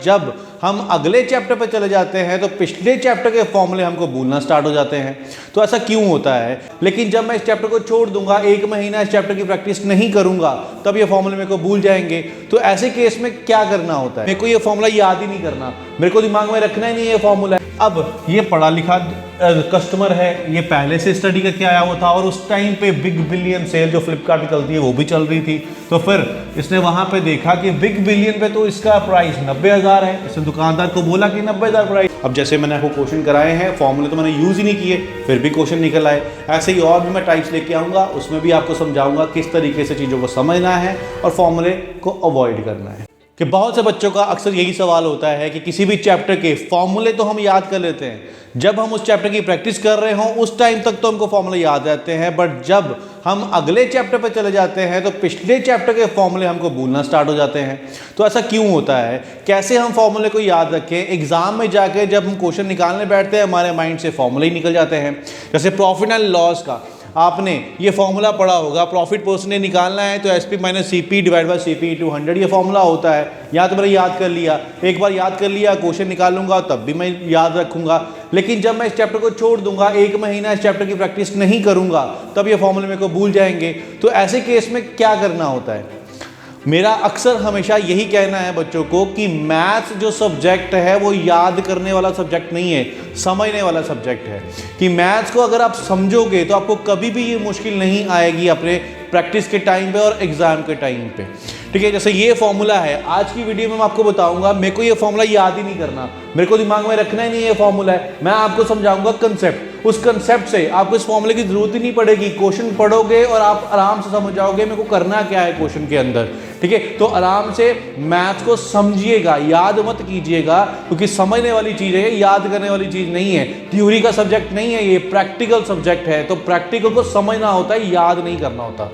जब हम अगले चैप्टर पर चले जाते हैं तो पिछले चैप्टर के फॉर्मूले हमको भूलना स्टार्ट हो जाते हैं। तो ऐसा क्यों होता है? लेकिन जब मैं इस चैप्टर को छोड़ दूंगा, एक महीना इस चैप्टर की प्रैक्टिस नहीं करूंगा, तब ये फॉर्मूले मेरे को भूल जाएंगे। तो ऐसे केस में क्या करना होता है? मेरे को ये फॉर्मूला याद ही नहीं करना, मेरे को दिमाग में रखना ही नहीं है फॉर्मूला। अब ये पढ़ा लिखा कस्टमर है, ये पहले से स्टडी करके आया हुआ था और उस टाइम पे बिग बिलियन सेल जो फ्लिपकार्ट की चलती है वो भी चल रही थी। तो फिर इसने वहां पे देखा कि बिग बिलियन पे तो इसका प्राइस 90,000 है। इसने दुकानदार को बोला कि 90,000 प्राइस। अब जैसे मैंने आपको क्वेश्चन कराए हैं, फॉर्मूले तो मैंने यूज ही नहीं किए, फिर भी क्वेश्चन निकल आए। ऐसे ही और भी मैं टाइप्स लेके आऊंगा, उसमें भी आपको समझाऊंगा किस तरीके से चीज़ों को समझना है और फॉर्मूले को अवॉइड करना है। कि बहुत से बच्चों का अक्सर यही सवाल होता है कि किसी भी चैप्टर के फॉर्मूले तो हम याद कर लेते हैं, जब हम उस चैप्टर की प्रैक्टिस कर रहे हों उस टाइम तक तो हमको फॉर्मूले याद रहते हैं, बट जब हम अगले चैप्टर पर चले जाते हैं तो पिछले चैप्टर के फॉर्मूले हमको भूलना स्टार्ट हो जाते हैं। तो ऐसा क्यों होता है? कैसे हम फॉर्मूले को याद रखें? एग्जाम में जाके जब हम क्वेश्चन निकालने बैठते हैं हमारे माइंड से फॉर्मूले ही निकल जाते हैं। जैसे प्रॉफिट एंड लॉस का आपने ये फॉर्मूला पढ़ा होगा, प्रॉफिट परसेंटेज निकालना है तो SP minus CP divide by CP into 100 ये फॉर्मूला होता है। या तो मैंने याद कर लिया, एक बार याद कर लिया, क्वेश्चन निकालूंगा तब भी मैं याद रखूंगा। लेकिन जब मैं इस चैप्टर को छोड़ दूंगा, एक महीना इस चैप्टर की प्रैक्टिस नहीं करूंगा, तब ये फॉर्मूले मेरे को भूल जाएंगे। तो ऐसे केस में क्या करना होता है? मेरा अक्सर हमेशा यही कहना है बच्चों को कि मैथ्स जो सब्जेक्ट है वो याद करने वाला सब्जेक्ट नहीं है, समझने वाला सब्जेक्ट है। कि मैथ्स को अगर आप समझोगे तो आपको कभी भी ये मुश्किल नहीं आएगी अपने प्रैक्टिस के टाइम पे और एग्जाम के टाइम पे। ठीक है, जैसे ये फॉर्मूला है, आज की वीडियो में मैं आपको बताऊंगा, मेरे को ये फॉर्मूला याद ही नहीं करना, मेरे को दिमाग में रखना ही नहीं है फॉर्मूला है, मैं आपको समझाऊंगा कंसेप्ट। उस कंसेप्ट से आपको इस फॉर्मूले की जरूरत ही नहीं पड़ेगी, क्वेश्चन पढ़ोगे और आप आराम से समझ जाओगे मेरे को करना क्या है क्वेश्चन के अंदर। ठीक है, तो आराम से मैथ्स को समझिएगा, याद मत कीजिएगा, क्योंकि समझने वाली चीज है, याद करने वाली चीज नहीं है। थ्योरी का सब्जेक्ट नहीं है, ये प्रैक्टिकल सब्जेक्ट है। तो प्रैक्टिकल को समझना होता है, याद नहीं करना होता।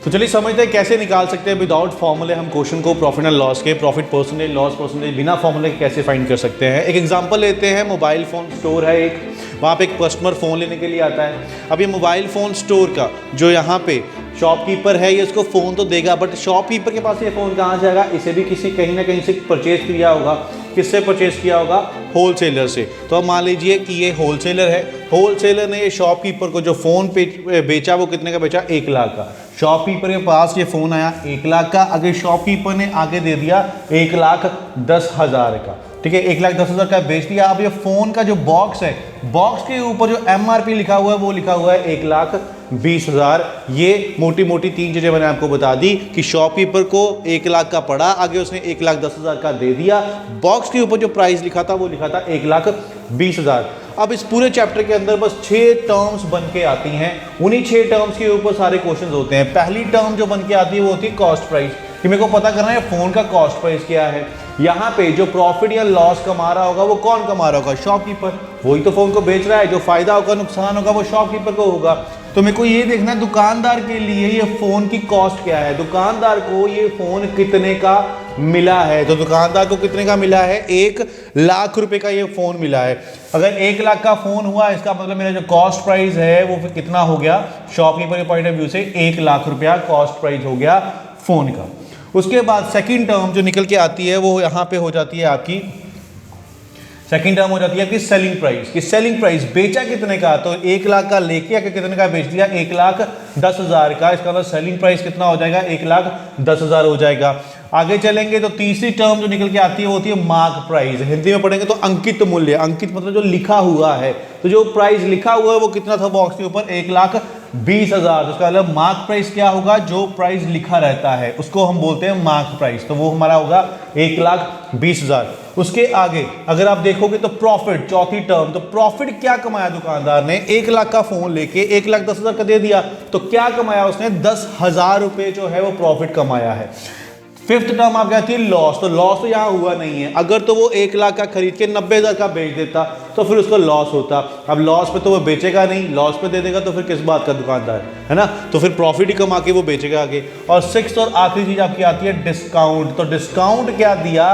तो चलिए समझते हैं कैसे निकाल सकते हैं विदाउट फॉर्मूले हम क्वेश्चन को, प्रॉफिट एंड लॉस के, प्रॉफिट परसेंटेज, लॉस परसेंटेज बिना फॉर्मूले के कैसे फाइंड कर सकते हैं। एक एग्जांपल लेते हैं, मोबाइल फ़ोन स्टोर है एक, वहाँ पे एक कस्टमर फ़ोन लेने के लिए आता है। अब ये मोबाइल फ़ोन स्टोर का जो यहाँ पे शॉपकीपर है, ये इसको फ़ोन तो देगा, बट शॉपकीपर के पास ये फ़ोन कहाँ से आएगा? इसे भी किसी कहीं ना कहीं से परचेज किया होगा। किससे परचेज किया होगा? होलसेलर से। तो अब मान लीजिए कि ये होलसेलर है, होलसेलर ने ये शॉपकीपर को जो फ़ोन पे बेचा वो कितने का बेचा? 1 लाख का। शॉपकीपर के पास ये फ़ोन आया 1 लाख का, अगर शॉपकीपर ने आगे दे दिया 1,10,000 का। ठीक है, 1,10,000 का बेच दिया। अब ये फ़ोन का जो बॉक्स है, बॉक्स के ऊपर जो MRP लिखा हुआ है वो लिखा हुआ है 1,20,000। ये मोटी मोटी 3 चीज़ें मैंने आपको बता दी कि शॉपकीपर को 1 लाख का पड़ा, आगे उसने 1,10,000 का दे दिया। बॉक्स के ऊपर जो प्राइस लिखा था वो लिखा था 1,20,000। अब इस पूरे चैप्टर के अंदर बस 6 टर्म्स बन के आती हैं, उन्हीं 6 टर्म्स के ऊपर सारे क्वेश्चंस होते हैं। पहली टर्म जो बन के आती है वो होती है कॉस्ट प्राइस, कि मेरे को पता करना है फ़ोन का कॉस्ट प्राइस क्या है। यहाँ पे जो प्रॉफिट या लॉस कमा रहा होगा वो कौन कमा रहा होगा? शॉपकीपर। वही तो फ़ोन को बेच रहा है, जो फायदा होगा नुकसान होगा वो शॉपकीपर को होगा। तो मेरे को ये देखना है दुकानदार के लिए ये फ़ोन की कॉस्ट क्या है, दुकानदार को ये फ़ोन कितने का मिला है। तो दुकानदार को कितने का मिला है? 1 लाख रुपए का ये फ़ोन मिला है। अगर 1 लाख का फ़ोन हुआ, इसका मतलब मेरा जो कॉस्ट प्राइस है वो फिर कितना हो गया? शॉपकीपर के पॉइंट ऑफ व्यू से 1 लाख रुपया कॉस्ट प्राइस हो गया फ़ोन का। उसके बाद सेकंड टर्म जो निकल के आती है वो यहाँ पे हो जाती है आपकी, सेकंड टर्म हो जाती है आपकी सेलिंग प्राइस। कि सेलिंग प्राइस बेचा कितने का? तो 1 लाख का लेके आके कितने का बेच दिया? 1,10,000 का। इसका मतलब सेलिंग प्राइस कितना हो जाएगा? 1,10,000 हो जाएगा। आगे चलेंगे तो तीसरी टर्म जो निकल के आती है वो होती है मार्क प्राइस। हिंदी में पढ़ेंगे तो अंकित मूल्य, अंकित मतलब जो लिखा हुआ है। तो जो प्राइस लिखा हुआ है वो कितना था बॉक्स के ऊपर? 1,20,000। तो इसका मतलब मार्क प्राइस क्या होगा? जो प्राइस लिखा रहता है उसको हम बोलते हैं मार्क प्राइस। तो वो हमारा होगा 1,20,000। उसके आगे अगर आप देखोगे तो प्रॉफिट, चौथी टर्म, तो प्रॉफिट क्या कमाया दुकानदार ने? 1 लाख का फोन लेके 1,10,000 का दे दिया, तो क्या कमाया उसने? 10,000 रुपए जो है वो प्रॉफिट कमाया है। फिफ्थ टर्म आप कहती है लॉस। तो लॉस तो यहाँ हुआ नहीं है। अगर तो वो 1 लाख का खरीद के 90,000 का बेच देता तो फिर उसको लॉस होता। अब लॉस पे तो वो बेचेगा नहीं, लॉस पे दे देगा तो फिर किस बात का दुकानदार है ना? तो फिर प्रॉफिट ही कमा के वो बेचेगा आगे। और सिक्स्थ और आखिरी चीज आपकी आती है डिस्काउंट। तो डिस्काउंट क्या दिया?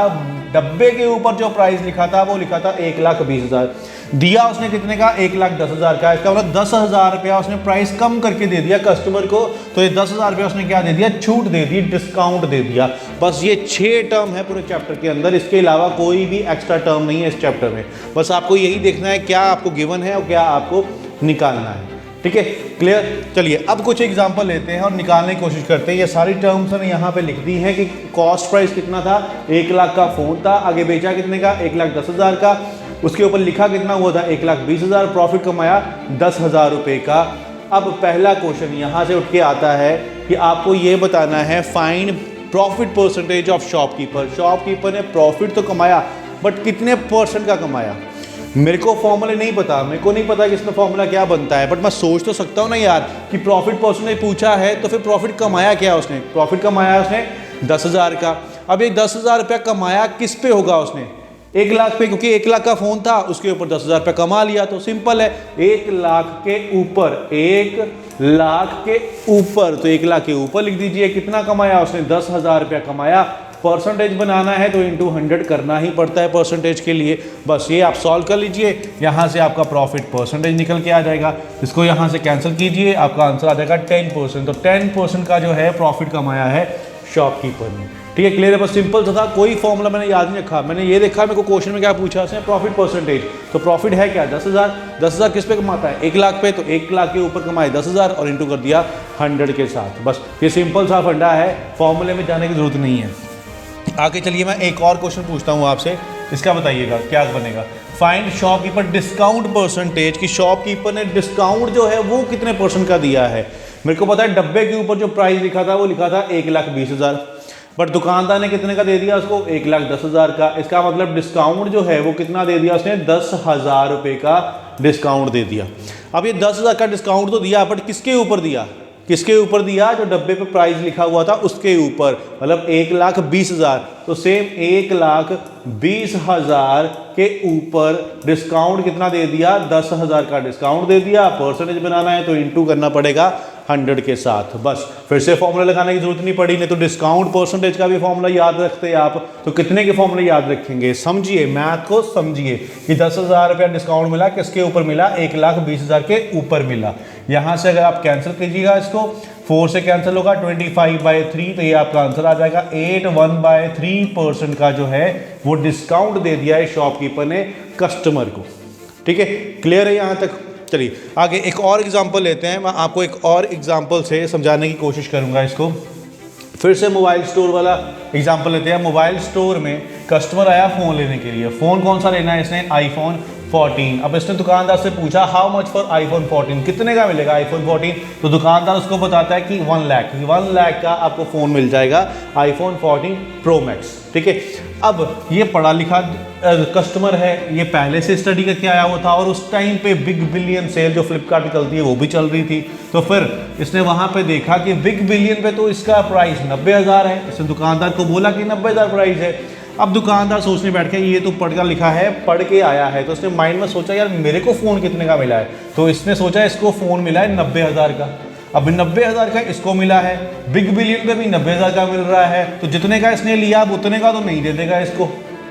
डब्बे के ऊपर जो प्राइस लिखा था वो लिखा था 1,20,000। दिया उसने कितने का, 1,10,000 का। इसका मतलब 10,000 रुपया उसने प्राइस कम करके दे दिया कस्टमर को, तो ये 10,000 रुपया उसने क्या दे दिया, छूट दे दी, डिस्काउंट दे दिया। बस ये 6 टर्म है पूरे चैप्टर के अंदर, इसके अलावा कोई भी एक्स्ट्रा टर्म नहीं है इस चैप्टर में। बस आपको यही देखना है क्या आपको गिवन है और क्या आपको निकालना है। ठीक है, क्लियर। चलिए अब कुछ एग्जांपल लेते हैं और निकालने की कोशिश करते हैं। ये सारी टर्म्स ने यहाँ पे लिख दी हैं कि कॉस्ट प्राइस कितना था, 1 लाख का फ़ोन था, आगे बेचा कितने का, 1,10,000 का, उसके ऊपर लिखा कितना हुआ था, 1,20,000, प्रॉफिट कमाया 10,000 रुपये का। अब पहला क्वेश्चन यहाँ से उठ के आता है कि आपको ये बताना है find profit percentage of shopkeeper. Shopkeeper ने प्रॉफिट तो कमाया बट कितने परसेंट का कमाया। मेरे को फॉर्मूले नहीं पता, मेरे को नहीं पता कि इसमें फॉर्मूला क्या बनता है, बट मैं सोच तो सकता हूँ ना यार कि प्रॉफिट परसेंटेज पूछा है तो फिर प्रॉफिट कमाया क्या उसने, प्रॉफिट कमाया उसने 10,000 का। अब ये 10,000 रुपया कमाया किस पे होगा उसने, 1 लाख पे, क्योंकि 1 लाख का फ़ोन था उसके ऊपर 10,000 रुपया कमा लिया, तो सिंपल है 1 लाख के ऊपर, 1 लाख के ऊपर, तो 1 लाख के ऊपर लिख दीजिए कितना कमाया उसने, 10,000 रुपया कमाया। परसेंटेज बनाना है तो इंटू 100 करना ही पड़ता है परसेंटेज के लिए। बस ये आप सॉल्व कर लीजिए, यहाँ से आपका प्रॉफिट परसेंटेज निकल के आ जाएगा, इसको यहाँ से कैंसिल कीजिए, आपका आंसर आ जाएगा 10%। तो 10% का जो है प्रॉफिट कमाया है शॉपकीपर ने। ठीक है, क्लियर है। बस सिंपल सा था, कोई फॉर्मूला मैंने याद नहीं रखा, मैंने ये देखा मेरे को क्वेश्चन में क्या पूछा उसने, प्रॉफिट परसेंटेज। तो प्रॉफिट है क्या, 10,000। 10,000 किस पे कमाता है, 1 लाख पे, तो 1 लाख के ऊपर कमाए 10,000 और इंटू कर दिया 100 के साथ। बस ये सिंपल सा फंडा है, फॉर्मूले में जाने की जरूरत नहीं है। आगे चलिए मैं एक और क्वेश्चन पूछता हूँ आपसे, इसका बताइएगा क्या बनेगा। फाइंड शॉपकीपर डिस्काउंट परसेंटेज, कि शॉपकीपर ने डिस्काउंट जो है वो कितने परसेंट का दिया है। मेरे को पता है डब्बे के ऊपर जो प्राइस लिखा था वो लिखा था 1,20,000, बट दुकानदार ने कितने का दे दिया उसको, 1,10,000 का। इसका मतलब डिस्काउंट जो है वो कितना दे दिया उसने, 10,000 रुपये का डिस्काउंट दे दिया। अब ये 10,000 का डिस्काउंट तो दिया, बट किसके ऊपर दिया, किसके ऊपर दिया, जो डब्बे पे प्राइस लिखा हुआ था उसके ऊपर, मतलब 1,20,000। तो सेम 1,20,000 के ऊपर डिस्काउंट कितना दे दिया, 10,000 का डिस्काउंट दे दिया। परसेंटेज बनाना है तो इंटू करना पड़ेगा 100 के साथ। बस फिर से फॉर्मूला लगाने की जरूरत नहीं पड़ी, नहीं तो डिस्काउंट परसेंटेज का भी फॉर्मूला याद रखते आप तो कितने के फॉर्मूले याद रखेंगे। समझिए मैथ को, समझिए कि 10,000 रुपया डिस्काउंट मिला, किसके ऊपर मिला, 1,20,000 के ऊपर मिला। यहाँ से अगर आप कैंसिल कीजिएगा इसको, 4 से कैंसिल होगा, 25/3, तो ये आपका आंसर आ जाएगा 81/3% का जो है वो डिस्काउंट दे दिया है शॉपकीपर ने कस्टमर को। ठीक है, क्लियर है यहाँ तक। चलिए आगे एक और एग्जांपल लेते हैं, मैं आपको एक और एग्जांपल से समझाने की कोशिश करूंगा इसको। फिर से मोबाइल स्टोर वाला एग्जांपल लेते हैं। मोबाइल स्टोर में कस्टमर आया फ़ोन लेने के लिए, फ़ोन कौन सा लेना है इसने, iPhone 14। अब इसने दुकानदार से पूछा हाउ मच फॉर iPhone 14, कितने का मिलेगा iPhone 14। तो दुकानदार उसको बताता है कि 1 लाख, 1 लाख का आपको फ़ोन मिल जाएगा iPhone 14 Pro Max। ठीक है, अब ये पढ़ा लिखा कस्टमर है, ये पहले से स्टडी करके आया हुआ था और उस टाइम पे बिग बिलियन सेल जो फ्लिपकार्ट पे चलती है वो भी चल रही थी। तो फिर इसने वहाँ पे देखा कि बिग बिलियन पे तो इसका प्राइस 90,000 है। इसने दुकानदार को बोला कि 90,000 प्राइस है। अब दुकानदार सोचने बैठ के ये तो पढ़ कर लिखा है, पढ़ के आया है, तो उसने माइंड में सोचा यार मेरे को फ़ोन कितने का मिला है, तो इसने सोचा इसको फ़ोन मिला है 90,000 का। अब 90,000 का इसको मिला है, बिग बिलियन पे भी 90,000 का मिल रहा है, तो जितने का इसने लिया अब उतने का तो नहीं दे देगा इसको।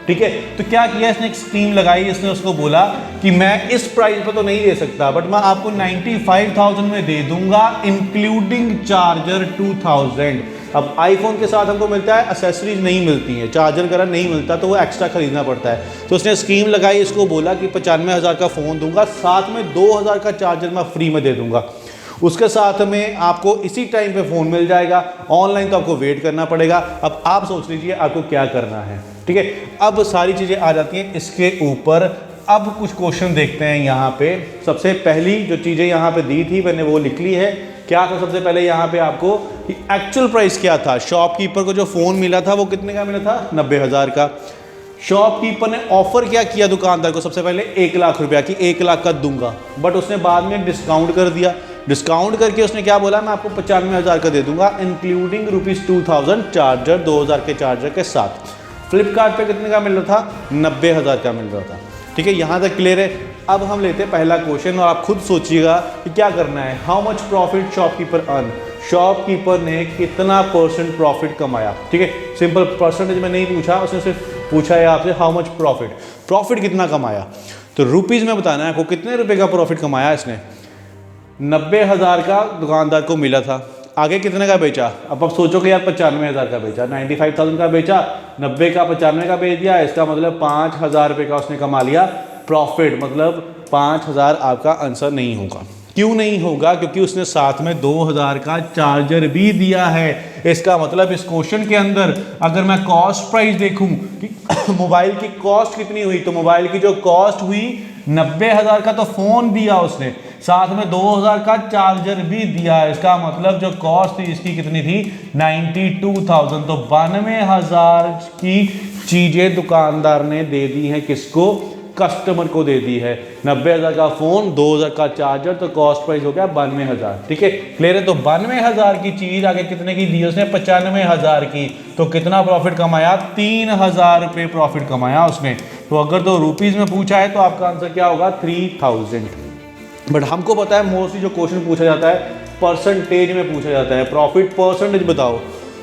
ठीक है, तो क्या किया इसने, एक स्कीम लगाई। इसने उसको बोला कि मैं इस प्राइस पर तो नहीं दे सकता, बट मैं आपको 95,000 में दे दूंगा इंक्लूडिंग चार्जर 2,000। अब आईफोन के साथ हमको मिलता है, एसेसरीज नहीं मिलती हैं, चार्जर वगैरह नहीं मिलता, तो वो एक्स्ट्रा खरीदना पड़ता है। तो उसने स्कीम लगाई, इसको बोला कि 95,000 का फ़ोन दूंगा, साथ में 2,000 का चार्जर मैं फ्री में दे दूंगा। उसके साथ में आपको इसी टाइम पे फ़ोन मिल जाएगा, ऑनलाइन तो आपको वेट करना पड़ेगा। अब आप सोच लीजिए आपको क्या करना है। ठीक है, अब सारी चीज़ें आ जाती हैं इसके ऊपर। अब कुछ क्वेश्चन देखते हैं यहाँ पे। सबसे पहली जो चीज़ें यहाँ पे दी थी मैंने वो लिख ली है। क्या था सबसे पहले यहाँ पे आपको कि एक्चुअल प्राइस क्या था, शॉपकीपर को जो फ़ोन मिला था वो कितने का मिला था, 90,000 का। शॉपकीपर ने ऑफर क्या किया दुकानदार को, सबसे पहले 1 लाख रुपया की 1 लाख का दूंगा, बट उसने बाद में डिस्काउंट कर दिया। डिस्काउंट करके उसने क्या बोला, मैं आपको 95,000 का दे दूंगा इंक्लूडिंग ₹2,000 चार्जर, 2,000 के चार्जर के साथ। फ्लिपकार्ट पे कितने का मिल रहा था, 90,000 का मिल रहा था। ठीक है, यहाँ तक क्लियर है। अब हम लेते हैं पहला क्वेश्चन और आप खुद सोचिएगा कि क्या करना है। How much profit shopkeeper earn, shopkeeper ने कितना % प्रॉफिट कमाया। ठीक है, सिंपल परसेंटेज में नहीं पूछा, उसने सिर्फ पूछा है आपसे हाउ मच प्रॉफिट, प्रॉफिट कितना कमाया। तो रुपीज़ में बताना है आपको कितने रुपए का प्रॉफिट कमाया इसने। 90,000 का दुकानदार को मिला था, आगे कितने का बेचा। अब आप सोचो कि यार 95,000 का बेचा, 95,000 का बेचा, 90 का 95 का बेच दिया, इसका मतलब 5,000 रुपये का उसने कमा लिया प्रॉफिट। मतलब 5,000 आपका आंसर नहीं होगा। क्यों नहीं होगा? क्योंकि उसने साथ में 2,000 का चार्जर भी दिया है। इसका मतलब इस क्वेश्चन के अंदर अगर मैं कॉस्ट प्राइस देखूं कि मोबाइल की कॉस्ट कितनी हुई, तो मोबाइल की जो कॉस्ट हुई 90,000 का तो फ़ोन दिया उसने, साथ में 2,000 का चार्जर भी दिया। इसका मतलब जो कॉस्ट थी इसकी कितनी थी, 92,000। तो 92,000 की चीज़ें दुकानदार ने दे दी हैं किसको, कस्टमर को दे दी है। 90,000 का फ़ोन, 2,000 का चार्जर, तो कॉस्ट प्राइस हो गया 92,000। ठीक है, क्लियर है। तो 92,000 की चीज़ आगे कितने की दी उसने, 95,000 की। तो कितना प्रॉफिट कमाया, 3,000 रुपये प्रॉफिट कमाया उसने। तो अगर तो रुपीज़ में पूछा है तो आपका आंसर क्या होगा, 3,000। बट हमको पता है मोस्टली जो क्वेश्चन पूछा जाता है परसेंटेज में पूछा जाता है, प्रॉफिट परसेंटेज बताओ।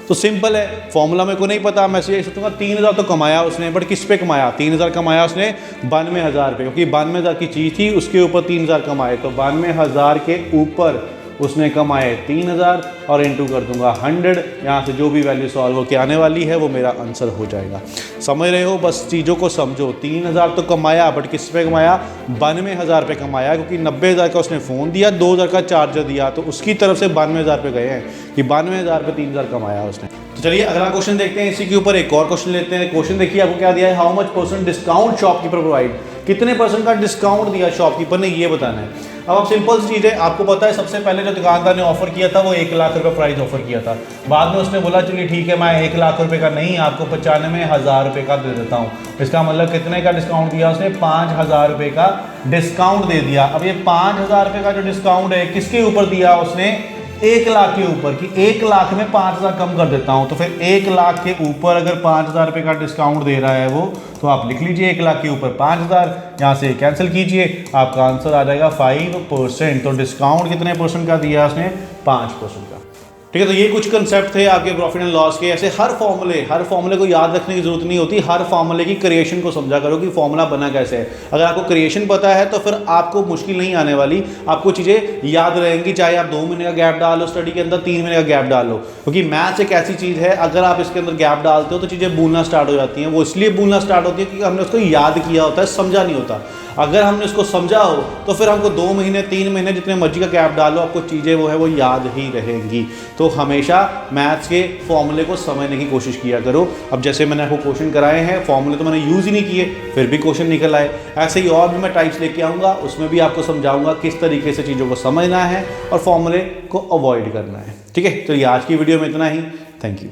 तो सिंपल है, फॉर्मूला मेरे को नहीं पता, मैं ये सोचूंगा 3,000 तो कमाया उसने, बट किस पे कमाया, 3,000 कमाया उसने 92,000 पे, क्योंकि 92,000 की चीज़ थी, उसके ऊपर 3,000 कमाए। तो 92,000 के ऊपर उसने कमाए 3,000 और इंटू कर दूंगा 100। यहाँ से जो भी वैल्यू सॉल्व होकर आने वाली है वो मेरा आंसर हो जाएगा। समझ रहे हो, बस चीज़ों को समझो। 3,000 तो कमाया, बट किस पे कमाया, 92,000 पे कमाया, क्योंकि 90,000 का उसने फ़ोन दिया, 2,000 का चार्जर दिया, तो उसकी तरफ से 92,000 पे गए हैं कि 92,000 पे 3,000 कमाया उसने। तो चलिए अगला क्वेश्चन देखते हैं। इसी के ऊपर एक और क्वेश्चन लेते हैं। क्वेश्चन देखिए आपको क्या दिया है, how much percent discount shopkeeper provide, कितने परसेंट का डिस्काउंट दिया शॉपकीपर ने, ये बताना है। अब आप सिंपल सी चीज़ है, आपको पता है सबसे पहले जो दुकानदार ने ऑफर किया था वो 1 लाख रुपए प्राइस ऑफर किया था। बाद में उसने बोला चलिए ठीक है मैं 1 लाख रुपए का नहीं, आपको 95,000 रुपये का दे देता हूँ। इसका मतलब कितने का डिस्काउंट दिया उसने, 5,000 रुपये का डिस्काउंट दे दिया। अब ये 5,000 रुपये का जो डिस्काउंट है किसके ऊपर दिया उसने, 1 लाख के ऊपर, कि 1 लाख में 5,000 कम कर देता हूं। तो फिर 1 लाख के ऊपर अगर 5,000 रुपये का डिस्काउंट दे रहा है वो, तो आप लिख लीजिए 1 लाख के ऊपर 5,000, यहाँ से कैंसिल कीजिए, आपका आंसर आ जाएगा 5%। तो डिस्काउंट कितने परसेंट का दिया उसने, 5% का। ठीक है, तो ये कुछ कंसेप्ट थे आपके प्रॉफिट एंड लॉस के। ऐसे हर फॉर्मूले को याद रखने की जरूरत नहीं होती, हर फॉर्मूले की क्रिएशन को समझा करो कि फॉर्मूला बना कैसे है। अगर आपको क्रिएशन पता है तो फिर आपको मुश्किल नहीं आने वाली, आपको चीज़ें याद रहेंगी, चाहे आप 2 महीने का गैप डाल लो स्टडी के अंदर, 3 महीने का गैप डाल लो। क्योंकि मैथ्स एक ऐसी चीज़ है, अगर आप इसके अंदर गैप डालते हो तो चीज़ें भूलना स्टार्ट हो जाती हैं। वो इसलिए भूलना स्टार्ट होती है क्योंकि हमने उसको याद किया होता है, समझा नहीं होता। अगर हमने उसको समझा हो तो फिर हमको 2 महीने 3 महीने जितने मर्जी का गैप डालो, आपको चीज़ें वो है वो याद ही रहेंगी। तो हमेशा मैथ्स के फॉर्मूले को समझने की कोशिश किया करो। अब जैसे मैंने आपको क्वेश्चन कराए हैं, फॉर्मूले तो मैंने यूज़ ही नहीं किए, फिर भी क्वेश्चन निकल आए। ऐसे ही और भी मैं टाइप्स लेके आऊँगा, उसमें भी आपको समझाऊंगा किस तरीके से चीज़ों को समझना है और फॉर्मूले को अवॉइड करना है। ठीक है, तो ये आज की वीडियो में इतना ही। Thank you.